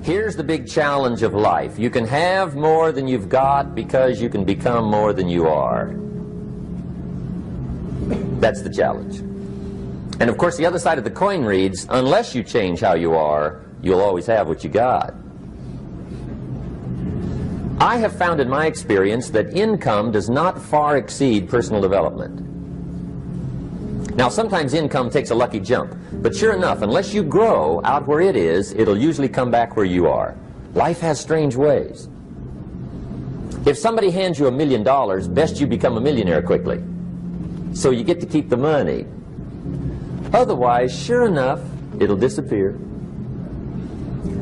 Here's the big challenge of life. You can have more than you've got because you can become more than you are. That's the challenge. And of course the other side of the coin reads, unless you change how you are, you'll always have what you got. I have found in my experience that income does not far exceed personal development. Now sometimes income takes a lucky jump, but sure enough, unless you grow out where it is, it'll usually come back where you are. Life has strange ways. If somebody hands you $1 million, best you become a millionaire quickly, so you get to keep the money. Otherwise, sure enough, it'll disappear.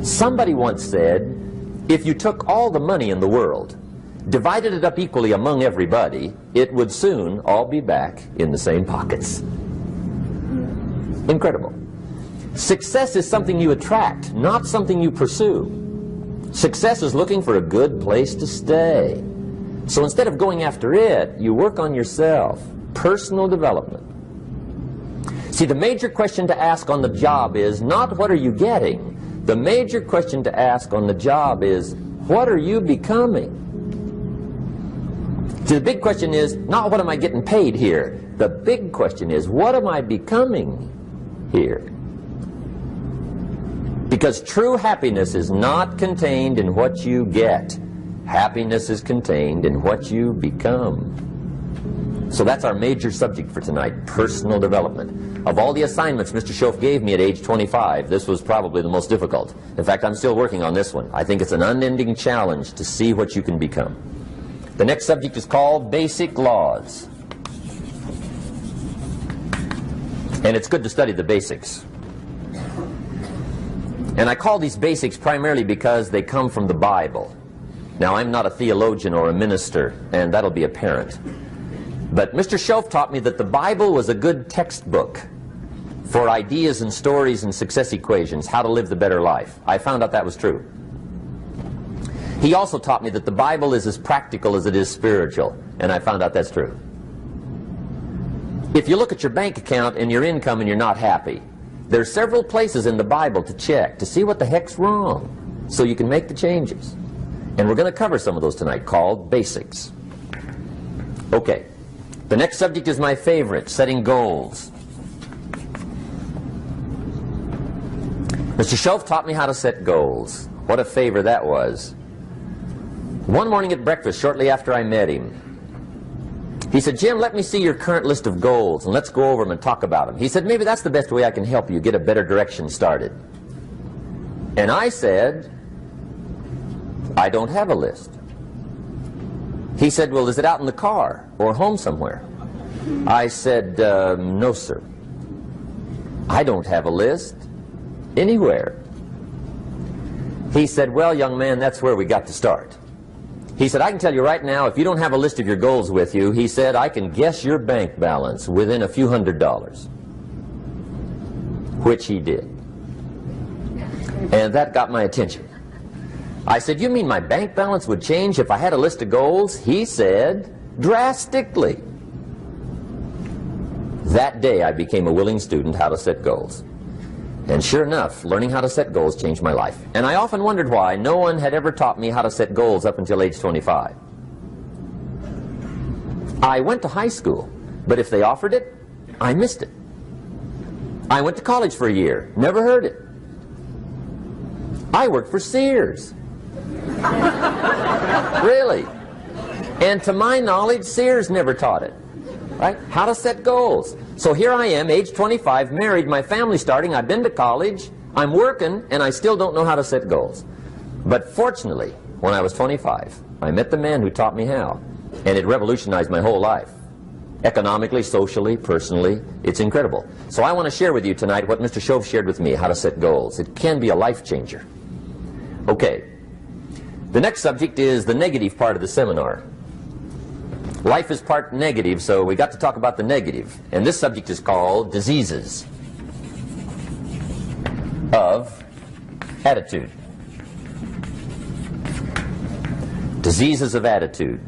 Somebody once said, if you took all the money in the world, divided it up equally among everybody, it would soon all be back in the same pockets. Incredible. Success is something you attract, not something you pursue. Success is looking for a good place to stay. So instead of going after it, you work on yourself. Personal development. See, the major question to ask on the job is not what are you getting. The major question to ask on the job is what are you becoming? See, the big question is not what am I getting paid here. The big question is what am I becoming here? Because true happiness is not contained in what you get. Happiness is contained in what you become. So that's our major subject for tonight, personal development. Of all the assignments Mr. Shoaff gave me at age 25, this was probably the most difficult. In fact, I'm still working on this one. I think it's an unending challenge to see what you can become. The next subject is called Basic Laws. And it's good to study the basics. And I call these basics primarily because they come from the Bible. Now, I'm not a theologian or a minister, and that'll be apparent. But Mr. Shoaff taught me that the Bible was a good textbook for ideas and stories and success equations, how to live the better life. I found out that was true. He also taught me that the Bible is as practical as it is spiritual, and I found out that's true. If you look at your bank account and your income and you're not happy, there's several places in the Bible to check to see what the heck's wrong so you can make the changes. And we're going to cover some of those tonight, called basics. Okay. The next subject is my favorite, setting goals. Mr. Shoaff taught me how to set goals. What a favor that was. One morning at breakfast, shortly after I met him, he said, Jim, let me see your current list of goals, and let's go over them and talk about them. He said, maybe that's the best way I can help you get a better direction started. And I said, I don't have a list. He said, well, is it out in the car or home somewhere? I said, no, sir. I don't have a list anywhere. He said, well, young man, that's where we got to start. He said, I can tell you right now, if you don't have a list of your goals with you, he said, I can guess your bank balance within a few $100s. Which he did. And that got my attention. I said, you mean my bank balance would change if I had a list of goals? He said, drastically. That day I became a willing student how to set goals. And sure enough, learning how to set goals changed my life. And I often wondered why no one had ever taught me how to set goals up until age 25. I went to high school, but if they offered it, I missed it. I went to college for a year, never heard it. I worked for Sears. Really. And to my knowledge, Sears never taught it. Right? How to set goals. So here I am, age 25, married, my family's starting, I've been to college, I'm working, and I still don't know how to set goals. But fortunately, when I was 25, I met the man who taught me how, and it revolutionized my whole life. Economically, socially, personally, it's incredible. So I want to share with you tonight what Mr. Shoaff shared with me, how to set goals. It can be a life changer. Okay. The next subject is the negative part of the seminar. Life is part negative, so we got to talk about the negative. And this subject is called diseases of attitude. Diseases of attitude.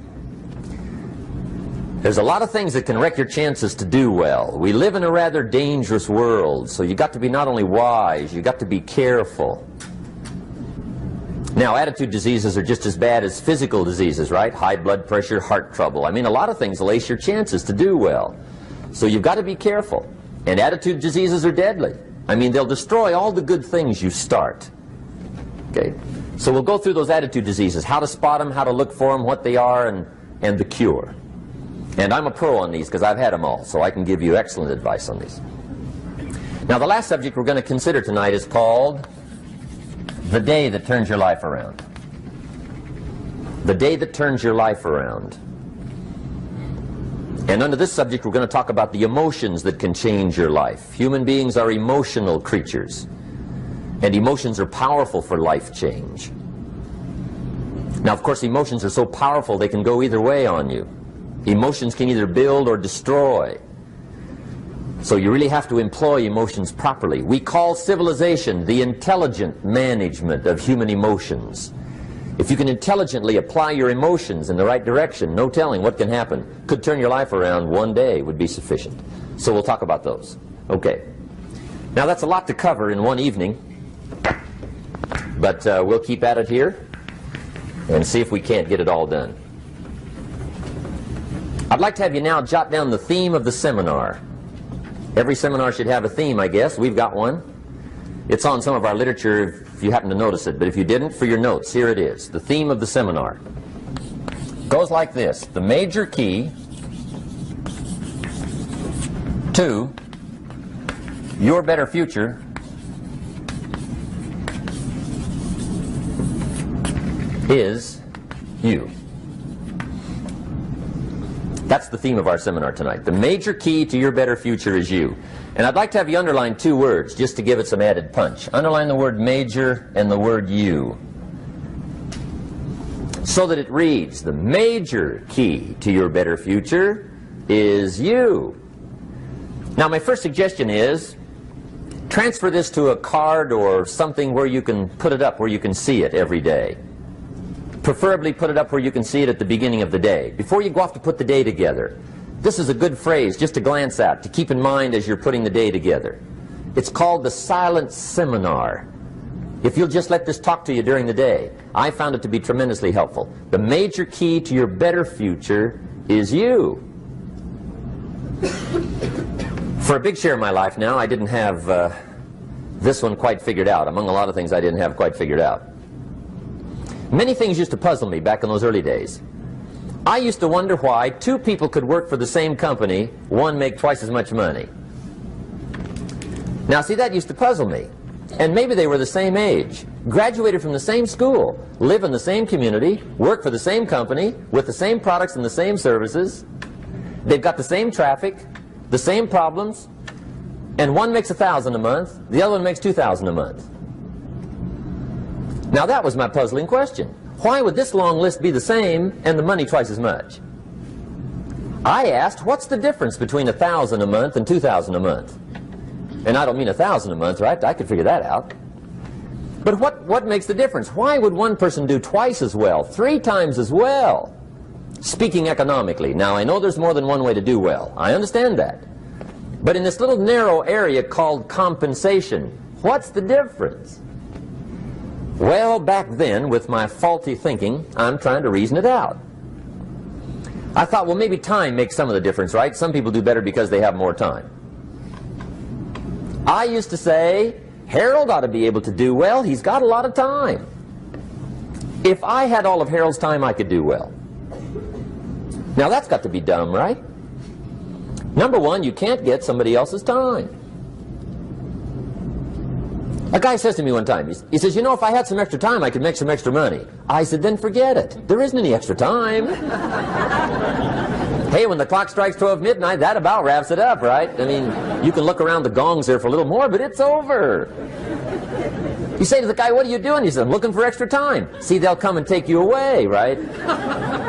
There's a lot of things that can wreck your chances to do well. We live in a rather dangerous world, so you got to be not only wise, you got to be careful. Now, attitude diseases are just as bad as physical diseases, right? High blood pressure, heart trouble. I mean, a lot of things will ace your chances to do well. So you've got to be careful. And attitude diseases are deadly. I mean, they'll destroy all the good things you start. Okay? So we'll go through those attitude diseases, how to spot them, how to look for them, what they are, and the cure. And I'm a pro on these because I've had them all, so I can give you excellent advice on these. Now, the last subject we're going to consider tonight is called the day that turns your life around. The day that turns your life around. And under this subject, we're going to talk about the emotions that can change your life. Human beings are emotional creatures, and emotions are powerful for life change. Now, of course, emotions are so powerful they can go either way on you. Emotions can either build or destroy. So you really have to employ emotions properly. We call civilization the intelligent management of human emotions. If you can intelligently apply your emotions in the right direction, no telling what can happen. Could turn your life around one day would be sufficient. So we'll talk about those. Okay. Now that's a lot to cover in one evening, but we'll keep at it here and see if we can't get it all done. I'd like to have you now jot down the theme of the seminar. Every seminar should have a theme, I guess. We've got one. It's on some of our literature if you happen to notice it, but if you didn't, for your notes, here it is. The theme of the seminar goes like this: the major key to your better future is you. That's the theme of our seminar tonight. The major key to your better future is you. And I'd like to have you underline two words just to give it some added punch. Underline the word major and the word you, so that it reads, the major key to your better future is you. Now, my first suggestion is transfer this to a card or something where you can put it up, where you can see it every day. Preferably put it up where you can see it at the beginning of the day, before you go off to put the day together. This is a good phrase just to glance at, to keep in mind as you're putting the day together. It's called the silent seminar. If you'll just let this talk to you during the day, I found it to be tremendously helpful. The major key to your better future is you. For a big share of my life now, I didn't have this one quite figured out. Among a lot of things I didn't have quite figured out. Many things used to puzzle me back in those early days. I used to wonder why two people could work for the same company, one make twice as much money. Now, see, that used to puzzle me. And maybe they were the same age, graduated from the same school, live in the same community, work for the same company, with the same products and the same services. They've got the same traffic, the same problems, and one makes $1,000 a month, the other one makes $2,000 a month. Now that was my puzzling question. Why would this long list be the same and the money twice as much? I asked, what's the difference between $1,000 a month and $2,000 a month? And I don't mean $1,000 a month, right? I could figure that out. But what makes the difference? Why would one person do twice as well, 3 times as well? Speaking economically. Now, I know there's more than one way to do well. I understand that. But in this little narrow area called compensation, what's the difference? Well, back then, with my faulty thinking, I'm trying to reason it out. I thought, well, maybe time makes some of the difference, right? Some people do better because they have more time. I used to say, Harold ought to be able to do well. He's got a lot of time. If I had all of Harold's time, I could do well. Now, that's got to be dumb, right? Number one, you can't get somebody else's time. A guy says to me one time, he says, you know, if I had some extra time, I could make some extra money. I said, then forget it. There isn't any extra time. Hey, when the clock strikes 12 midnight, that about wraps it up, right? I mean, you can look around the gongs there for a little more, but it's over. You say to the guy, what are you doing? He says, I'm looking for extra time. See, they'll come and take you away, right?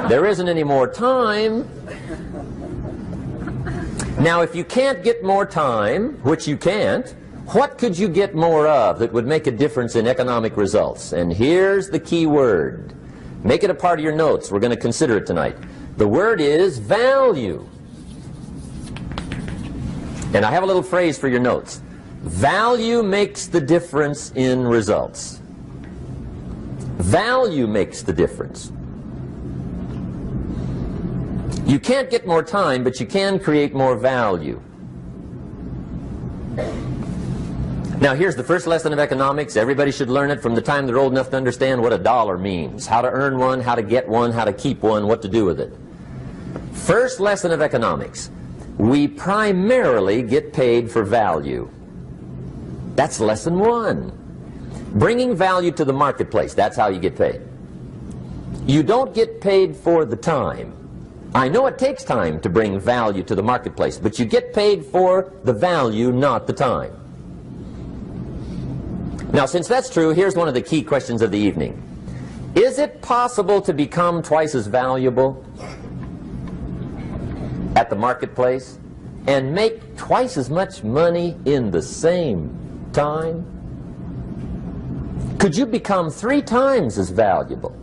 There isn't any more time. Now, if you can't get more time, which you can't, what could you get more of that would make a difference in economic results? And here's the key word. Make it a part of your notes. We're going to consider it tonight. The word is value. And I have a little phrase for your notes. Value makes the difference in results. Value makes the difference. You can't get more time, but you can create more value. Now here's the first lesson of economics. Everybody should learn it from the time they're old enough to understand what a dollar means, how to earn one, how to get one, how to keep one, what to do with it. First lesson of economics. We primarily get paid for value. That's lesson one. Bringing value to the marketplace, that's how you get paid. You don't get paid for the time. I know it takes time to bring value to the marketplace, but you get paid for the value, not the time. Now, since that's true, here's one of the key questions of the evening. Is it possible to become twice as valuable at the marketplace and make twice as much money in the same time? Could you become 3 times as valuable?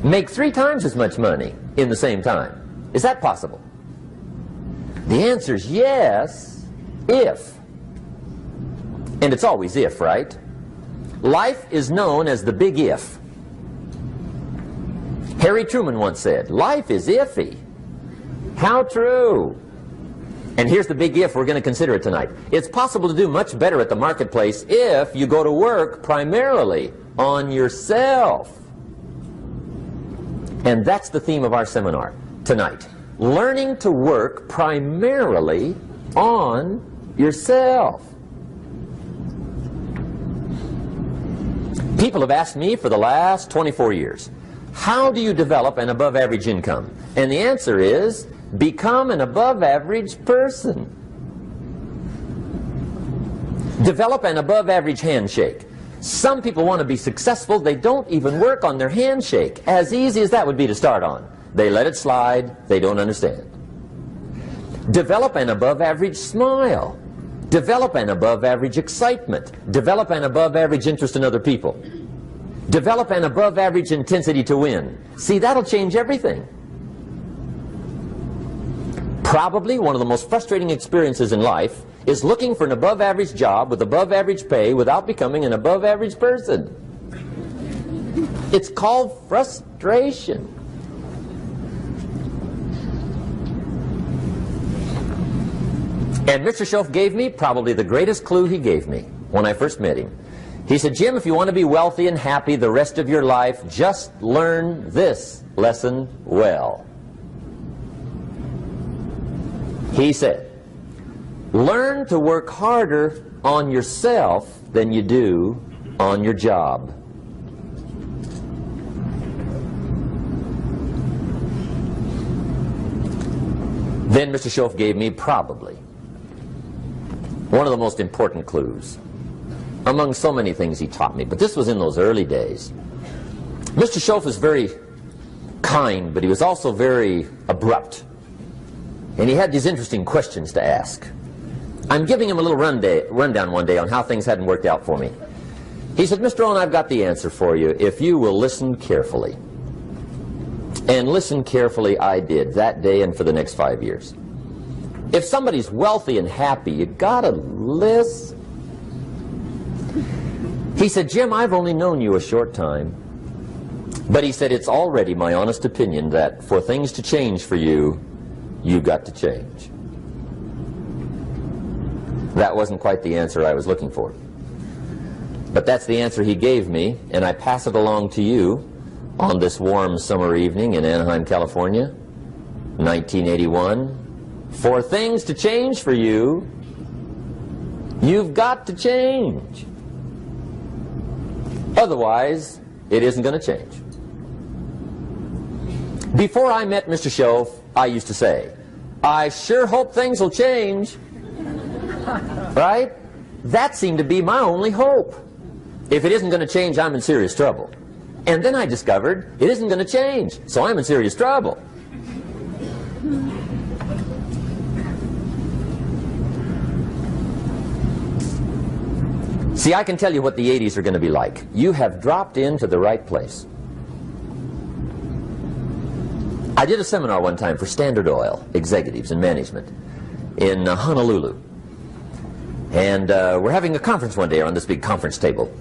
Make 3 times as much money in the same time? Is that possible? The answer is yes, if. And it's always if, right? Life is known as the big if. Harry Truman once said, life is iffy. How true. And here's the big if we're going to consider it tonight. It's possible to do much better at the marketplace if you go to work primarily on yourself. And that's the theme of our seminar tonight. Learning to work primarily on yourself. People have asked me for the last 24 years, how do you develop an above-average income? And the answer is, become an above-average person. Develop an above-average handshake. Some people want to be successful, they don't even work on their handshake. As easy as that would be to start on. They let it slide, they don't understand. Develop an above-average smile. Develop an above-average excitement. Develop an above-average interest in other people. Develop an above-average intensity to win. See, that'll change everything. Probably one of the most frustrating experiences in life is looking for an above-average job with above-average pay without becoming an above-average person. It's called frustration. And Mr. Shoaff gave me probably the greatest clue he gave me when I first met him. He said, Jim, if you want to be wealthy and happy the rest of your life, just learn this lesson well. He said, learn to work harder on yourself than you do on your job. Then Mr. Shoaff gave me probably one of the most important clues among so many things he taught me, but this was in those early days. Mr. Shoaff was very kind, but he was also very abrupt. And he had these interesting questions to ask. I'm giving him a little rundown one day on how things hadn't worked out for me. He said, Mr. Rohn, I've got the answer for you if you will listen carefully. And listen carefully I did that day and for the next 5 years. If somebody's wealthy and happy, you gotta listen. He said, Jim, I've only known you a short time. But he said, it's already my honest opinion that for things to change for you, you've got to change. That wasn't quite the answer I was looking for. But that's the answer he gave me, and I pass it along to you on this warm summer evening in Anaheim, California, 1981. For things to change for you, you've got to change. Otherwise, it isn't going to change. Before I met Mr. Shoaff, I used to say, I sure hope things will change. Right? That seemed to be my only hope. If it isn't going to change, I'm in serious trouble. And then I discovered it isn't going to change, so I'm in serious trouble. See, I can tell you what the 80s are going to be like. You have dropped into the right place. I did a seminar one time for Standard Oil executives and management in Honolulu. And we're having a conference one day on this big conference table.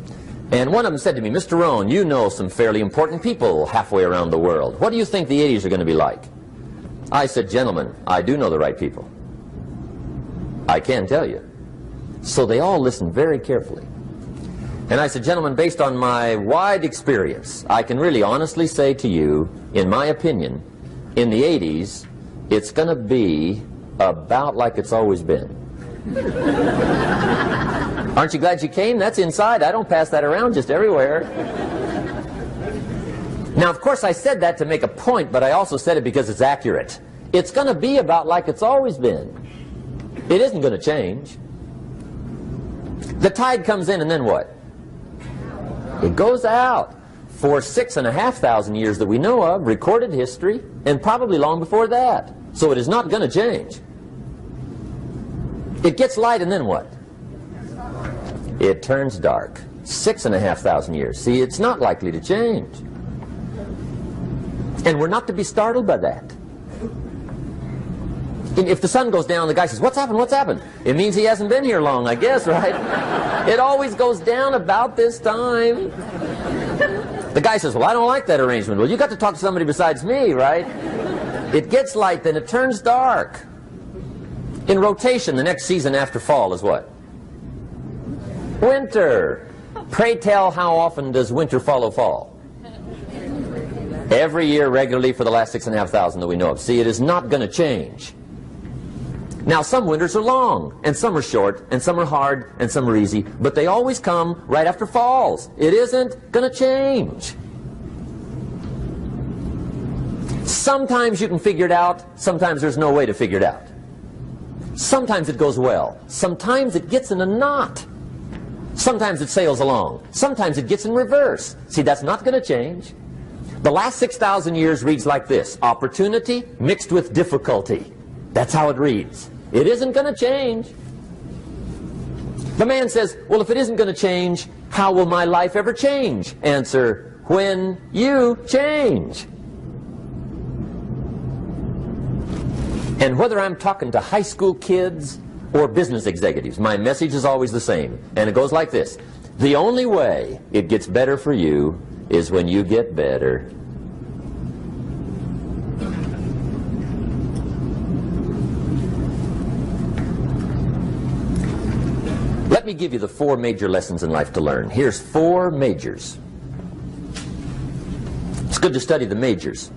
And one of them said to me, Mr. Rohn, you know some fairly important people halfway around the world. What do you think the 80s are going to be like? I said, gentlemen, I do know the right people. I can tell you. So they all listened very carefully. And I said, gentlemen, based on my wide experience, I can really honestly say to you, in my opinion, in the 80s, it's going to be about like it's always been. Aren't you glad you came? That's inside. I don't pass that around just everywhere. Now, of course, I said that to make a point, but I also said it because it's accurate. It's going to be about like it's always been. It isn't going to change. The tide comes in, and then what? It goes out. For 6,500 years that we know of, recorded history, and probably long before that. So it is not going to change. It gets light, and then what? It turns dark. 6,500 years. See, it's not likely to change. And we're not to be startled by that. And if the sun goes down, the guy says, what's happened, what's happened? It means he hasn't been here long, I guess, right? It always goes down about this time. The guy says, well, I don't like that arrangement. Well, you got to talk to somebody besides me, right? It gets light, then it turns dark. In rotation, the next season after fall is what? Winter. Pray tell, how often does winter follow fall? Every year regularly for the last 6,500 that we know of. See, it is not going to change. Now, some winters are long, and some are short, and some are hard, and some are easy, but they always come right after falls. It isn't going to change. Sometimes you can figure it out, sometimes there's no way to figure it out. Sometimes it goes well, sometimes it gets in a knot. Sometimes it sails along, sometimes it gets in reverse. See, that's not going to change. The last 6,000 years reads like this: opportunity mixed with difficulty. That's how it reads. It isn't going to change. The man says, well, if it isn't going to change, how will my life ever change? Answer, when you change. And whether I'm talking to high school kids or business executives, my message is always the same. And it goes like this: the only way it gets better for you is when you get better. Let me give you the 4 major lessons in life to learn. Here's 4 majors. It's good to study the majors.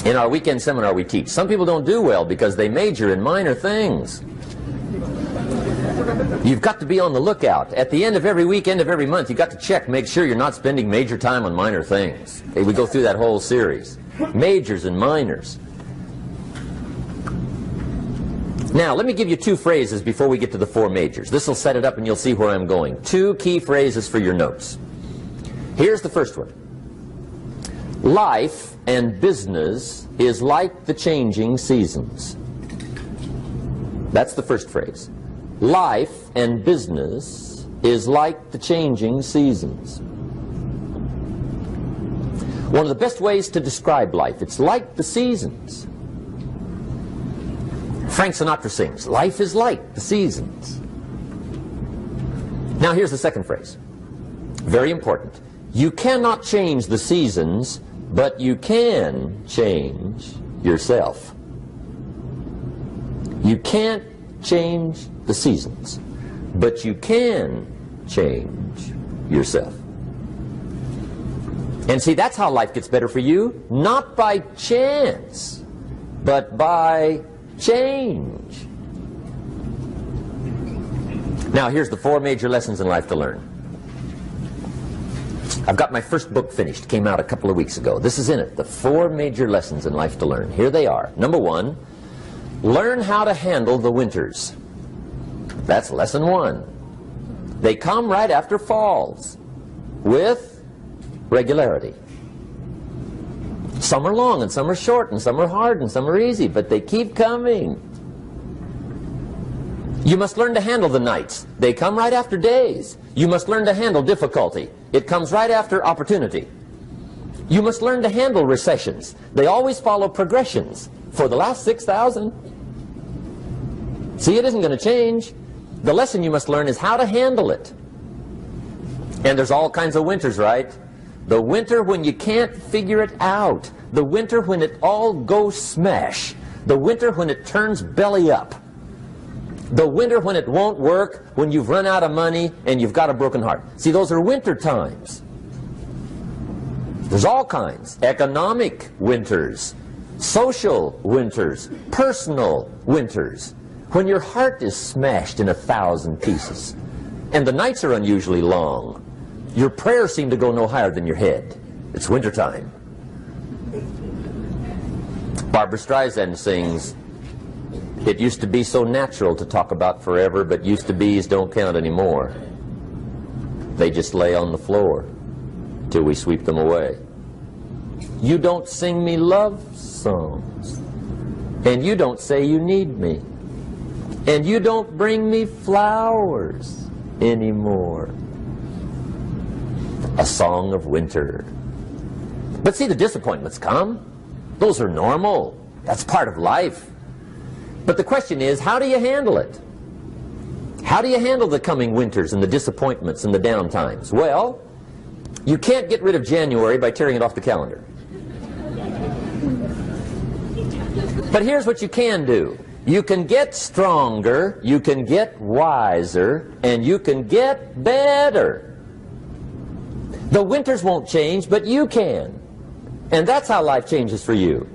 In our weekend seminar we teach, some people don't do well because they major in minor things. You've got to be on the lookout. At the end of every week, end of every month, you've got to check, make sure you're not spending major time on minor things. We go through that whole series. Majors and minors. Now, let me give you 2 phrases before we get to the 4 majors. This will set it up and you'll see where I'm going. 2 key phrases for your notes. Here's the first one. Life and business is like the changing seasons. That's the first phrase. Life and business is like the changing seasons. One of the best ways to describe life, it's like the seasons. Frank Sinatra sings, life is like the seasons. Now here's the second phrase. Very important. You cannot change the seasons, but you can change yourself. You can't change the seasons, but you can change yourself. And see, that's how life gets better for you, not by chance, but by change. Now, here's the 4 major lessons in life to learn. I've got my first book finished, came out a couple of weeks ago. This is in it, the 4 major lessons in life to learn. Here they are. Number 1, learn how to handle the winters. That's lesson 1. They come right after falls, with regularity. Some are long, and some are short, and some are hard, and some are easy, but they keep coming. You must learn to handle the nights. They come right after days. You must learn to handle difficulty. It comes right after opportunity. You must learn to handle recessions. They always follow progressions. For the last 6,000. See, it isn't going to change. The lesson you must learn is how to handle it. And there's all kinds of winters, right? The winter when you can't figure it out. The winter when it all goes smash. The winter when it turns belly up. The winter when it won't work, when you've run out of money and you've got a broken heart. See, those are winter times. There's all kinds. Economic winters, social winters, personal winters. When your heart is smashed in 1,000 pieces and the nights are unusually long, your prayers seem to go no higher than your head. It's wintertime. Barbra Streisand sings, "It used to be so natural to talk about forever, but used to be's don't count anymore. They just lay on the floor till we sweep them away. You don't sing me love songs, and you don't say you need me, and you don't bring me flowers anymore." A song of winter. But see, the disappointments come. Those are normal. That's part of life. But the question is, how do you handle it? How do you handle the coming winters and the disappointments and the downtimes? Well, you can't get rid of January by tearing it off the calendar. But here's what you can do. You can get stronger, you can get wiser, and you can get better. The winters won't change, but you can. And that's how life changes for you.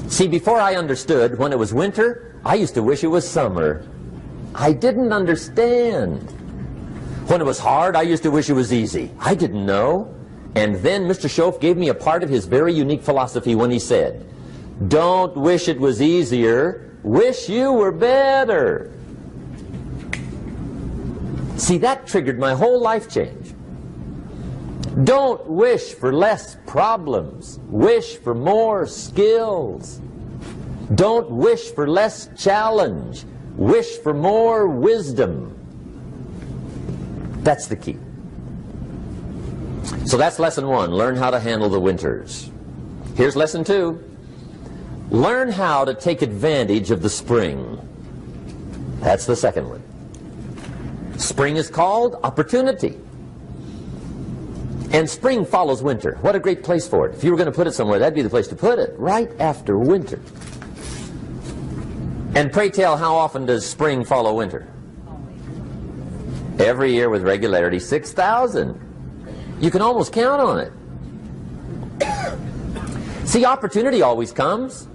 See, before I understood, when it was winter, I used to wish it was summer. I didn't understand. When it was hard, I used to wish it was easy. I didn't know. And then Mr. Shoaff gave me a part of his very unique philosophy when he said, "Don't wish it was easier, wish you were better." See, that triggered my whole life change. Don't wish for less problems. Wish for more skills. Don't wish for less challenge. Wish for more wisdom. That's the key. So that's lesson one. Learn how to handle the winters. Here's lesson two. Learn how to take advantage of the spring. That's the second one. Spring is called opportunity. And spring follows winter. What a great place for it. If you were going to put it somewhere, that'd be the place to put it, right after winter. And pray tell, how often does spring follow winter? Every year with regularity, 6,000. You can almost count on it. See, opportunity always comes.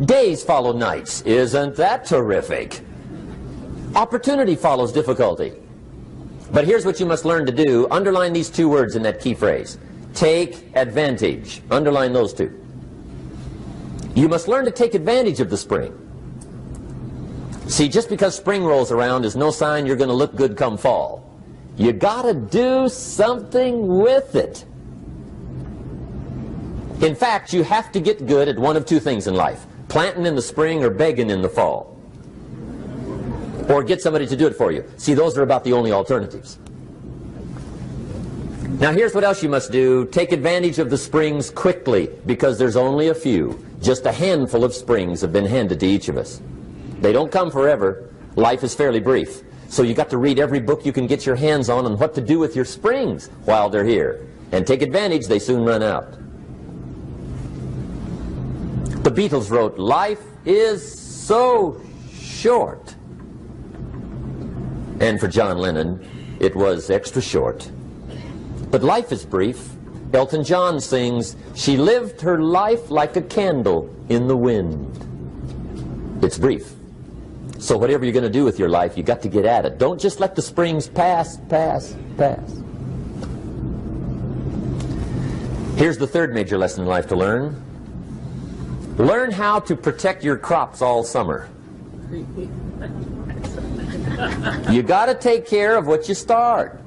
Days follow nights. Isn't that terrific? Opportunity follows difficulty. But here's what you must learn to do. Underline these two words in that key phrase. Take advantage. Underline those two. You must learn to take advantage of the spring. See, just because spring rolls around is no sign you're going to look good come fall. You got to do something with it. In fact, you have to get good at one of two things in life. Planting in the spring or begging in the fall. Or get somebody to do it for you. See, those are about the only alternatives. Now here's what else you must do. Take advantage of the springs quickly, because there's only a few. Just a handful of springs have been handed to each of us. They don't come forever. Life is fairly brief. So you got to read every book you can get your hands on what to do with your springs while they're here. And take advantage, they soon run out. The Beatles wrote, "Life is so short." And for John Lennon, it was extra short. But life is brief. Elton John sings, "She lived her life like a candle in the wind." It's brief. So whatever you're going to do with your life, you got to get at it. Don't just let the springs pass. Here's the third major lesson in life to learn. Learn how to protect your crops all summer. You got to take care of what you start.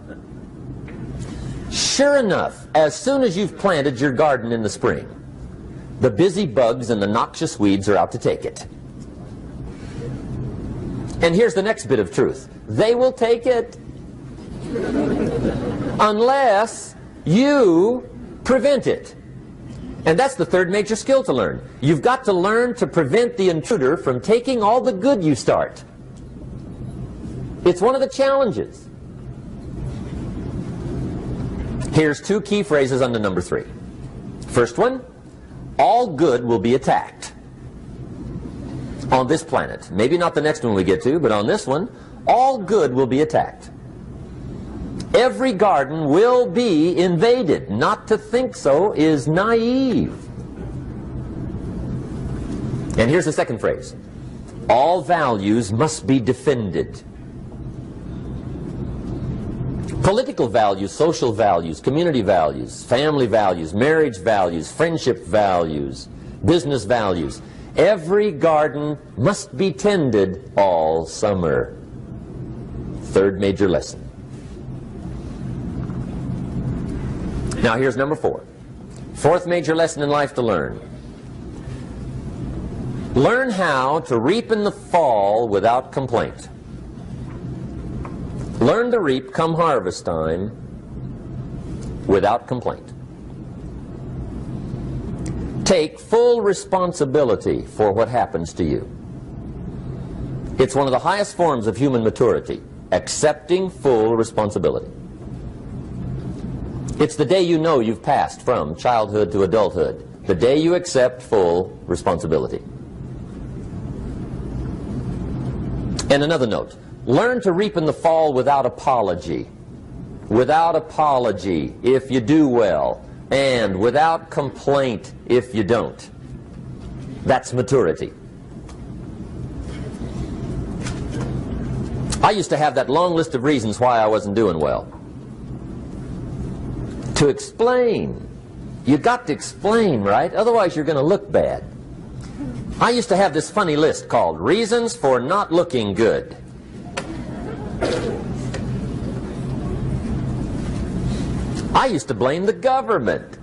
Sure enough, as soon as you've planted your garden in the spring, the busy bugs and the noxious weeds are out to take it. And here's the next bit of truth. They will take it unless you prevent it. And that's the third major skill to learn. You've got to learn to prevent the intruder from taking all the good you start. It's one of the challenges. Here's two key phrases under number 3. First one, all good will be attacked on this planet. Maybe not the next one we get to, but on this one, all good will be attacked. Every garden will be invaded. Not to think so is naive. And here's the second phrase. All values must be defended. Political values, social values, community values, family values, marriage values, friendship values, business values. Every garden must be tended all summer. Third major lesson. Now here's number 4. Fourth major lesson in life to learn. Learn how to reap in the fall without complaint. Learn to reap come harvest time without complaint. Take full responsibility for what happens to you. It's one of the highest forms of human maturity, accepting full responsibility. It's the day you know you've passed from childhood to adulthood, the day you accept full responsibility. And another note, learn to reap in the fall without apology. Without apology if you do well, and without complaint if you don't. That's maturity. I used to have that long list of reasons why I wasn't doing well. To explain. You got to explain, right? Otherwise you're going to look bad. I used to have this funny list called Reasons for Not Looking Good. I used to blame the government.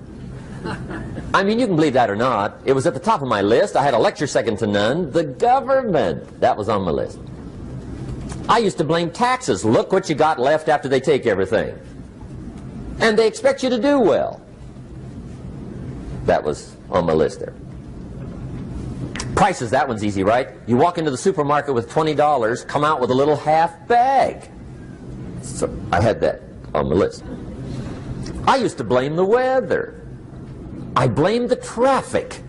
I mean, you can believe that or not. It was at the top of my list. I had a lecture second to none. The government. That was on my list. I used to blame taxes. Look what you got left after they take everything. And they expect you to do well. That was on my list there. Prices, that one's easy, right? You walk into the supermarket with $20, come out with a little half bag. So I had that on my list. I used to blame the weather. I blamed the traffic.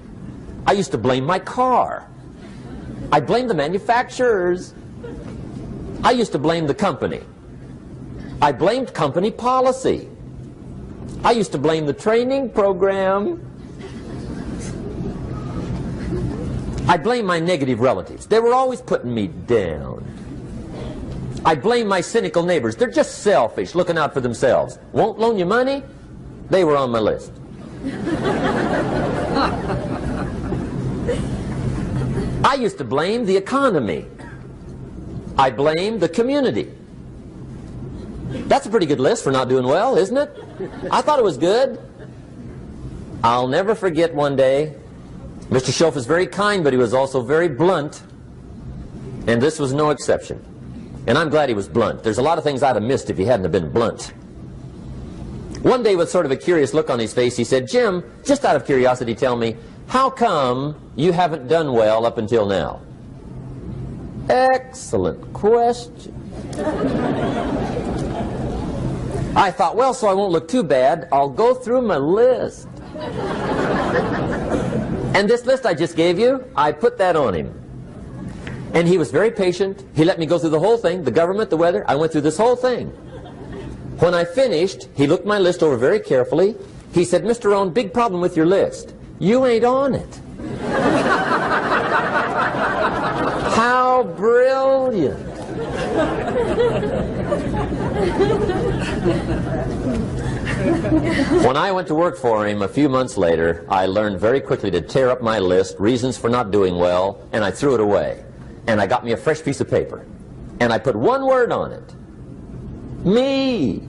I used to blame my car. I blamed the manufacturers. I used to blame the company. I blamed company policy. I used to blame the training program. I blame my negative relatives. They were always putting me down. I blame my cynical neighbors. They're just selfish, looking out for themselves. Won't loan you money? They were on my list. I used to blame the economy. I blamed the community. That's a pretty good list for not doing well, isn't it? I thought it was good. I'll never forget one day, Mr. Shoaff was very kind, but he was also very blunt, and this was no exception. And I'm glad he was blunt. There's a lot of things I'd have missed if he hadn't have been blunt. One day, with sort of a curious look on his face, he said, "Jim, just out of curiosity, tell me, how come you haven't done well up until now?" Excellent question. I thought, well, so I won't look too bad, I'll go through my list. And this list I just gave you, I put that on him. And he was very patient. He let me go through the whole thing, the government, the weather. I went through this whole thing. When I finished, he looked my list over very carefully. He said, "Mr. Rohn, big problem with your list. You ain't on it." How brilliant. When I went to work for him a few months later, I learned very quickly to tear up my list, reasons for not doing well, and I threw it away. And I got me a fresh piece of paper. And I put one word on it. Me.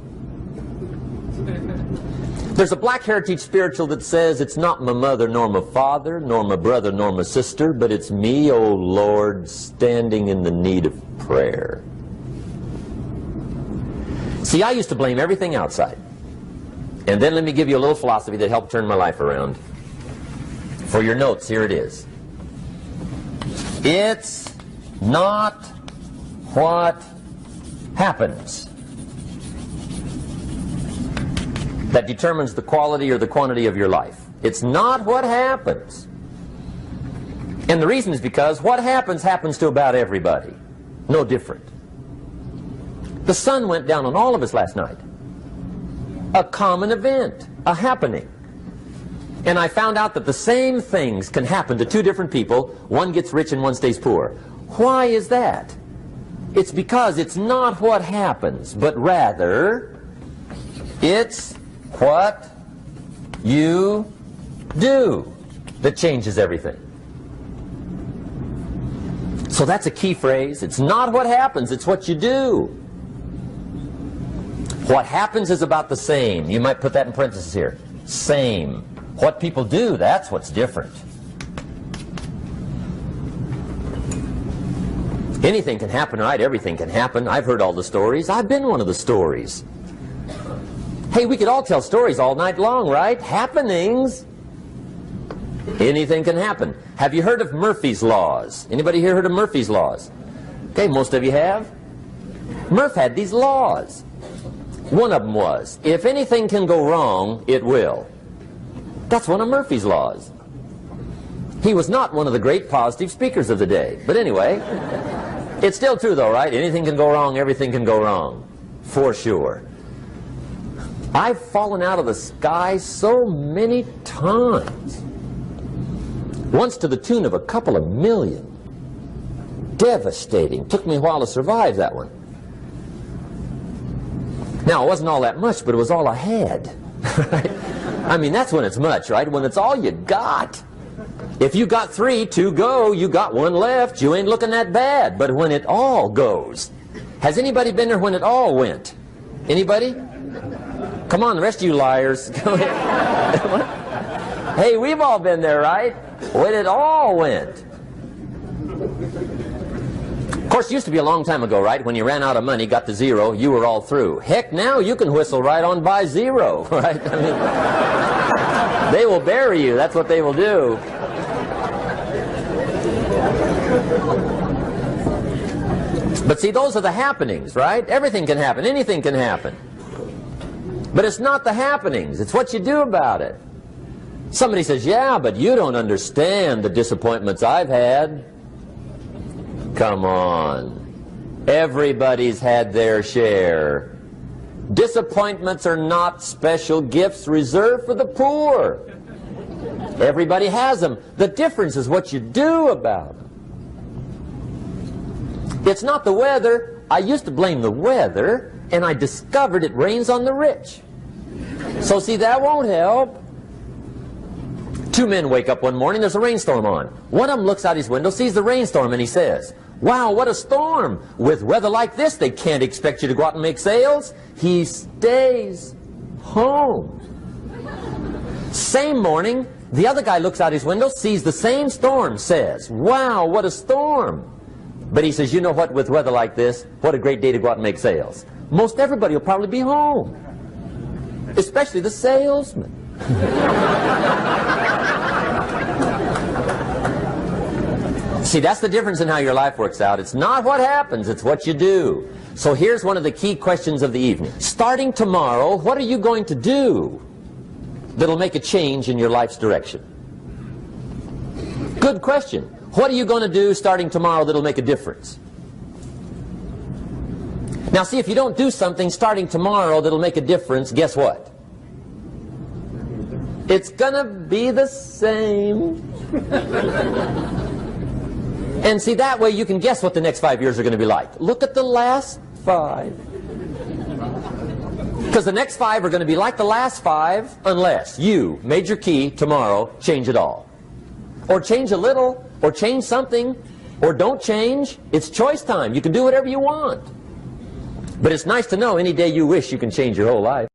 There's a Black Heritage spiritual that says, "It's not my mother nor my father, nor my brother nor my sister, but it's me, oh Lord, standing in the need of prayer." See, I used to blame everything outside. And then let me give you a little philosophy that helped turn my life around. For your notes, here it is. It's not what happens that determines the quality or the quantity of your life. It's not what happens. And the reason is because what happens happens to about everybody. No different. The sun went down on all of us last night. A common event, a happening. And I found out that the same things can happen to two different people. One gets rich and one stays poor. Why is that? It's because it's not what happens, but rather it's what you do that changes everything. So that's a key phrase. It's not what happens, it's what you do. What happens is about the same. You might put that in parentheses here. Same. What people do, that's what's different. Anything can happen, right? Everything can happen. I've heard all the stories. I've been one of the stories. Hey, we could all tell stories all night long, right? Happenings. Anything can happen. Have you heard of Murphy's Laws? Anybody here heard of Murphy's Laws? Okay, most of you have. Murph had these laws. One of them was, if anything can go wrong, it will. That's one of Murphy's Laws. He was not one of the great positive speakers of the day. But anyway, it's still true though, right? Anything can go wrong, everything can go wrong. For sure. I've fallen out of the sky so many times. Once to the tune of a couple of million. Devastating. Took me a while to survive that one. Now, it wasn't all that much, but it was all I had. Right? I mean, that's when it's much, right? When it's all you got. If you got 3, 2 go, you got 1 left, you ain't looking that bad. But when it all goes. Has anybody been there when it all went? Anybody? Come on, the rest of you liars. Go ahead. Hey, we've all been there, right? When it all went. Of course, it used to be a long time ago, right? When you ran out of money, got to 0, you were all through. Heck, now you can whistle right on by 0, right? I mean, they will bury you. That's what they will do. But see, those are the happenings, right? Everything can happen. Anything can happen. But it's not the happenings. It's what you do about it. Somebody says, yeah, but you don't understand the disappointments I've had. Come on. Everybody's had their share. Disappointments are not special gifts reserved for the poor. Everybody has them. The difference is what you do about them. It's not the weather. I used to blame the weather, and I discovered it rains on the rich. So see, that won't help. 2 men wake up one morning, there's a rainstorm on. One of them looks out his window, sees the rainstorm, and he says, wow, what a storm. With weather like this, they can't expect you to go out and make sales. He stays home. Same morning, the other guy looks out his window, sees the same storm, says, wow, what a storm. But he says, you know what, with weather like this, what a great day to go out and make sales. Most everybody will probably be home. Especially the salesman. See, that's the difference in how your life works out. It's not what happens, it's what you do. So here's one of the key questions of the evening. Starting tomorrow, what are you going to do that'll make a change in your life's direction? Good question. What are you going to do starting tomorrow that'll make a difference? Now see, if you don't do something starting tomorrow that'll make a difference, guess what? It's gonna be the same. And see, that way you can guess what the next 5 years are going to be like. Look at the last 5. Because the next 5 are going to be like the last 5 unless you, major key, tomorrow, change it all. Or change a little, or change something, or don't change. It's choice time. You can do whatever you want. But it's nice to know any day you wish you can change your whole life.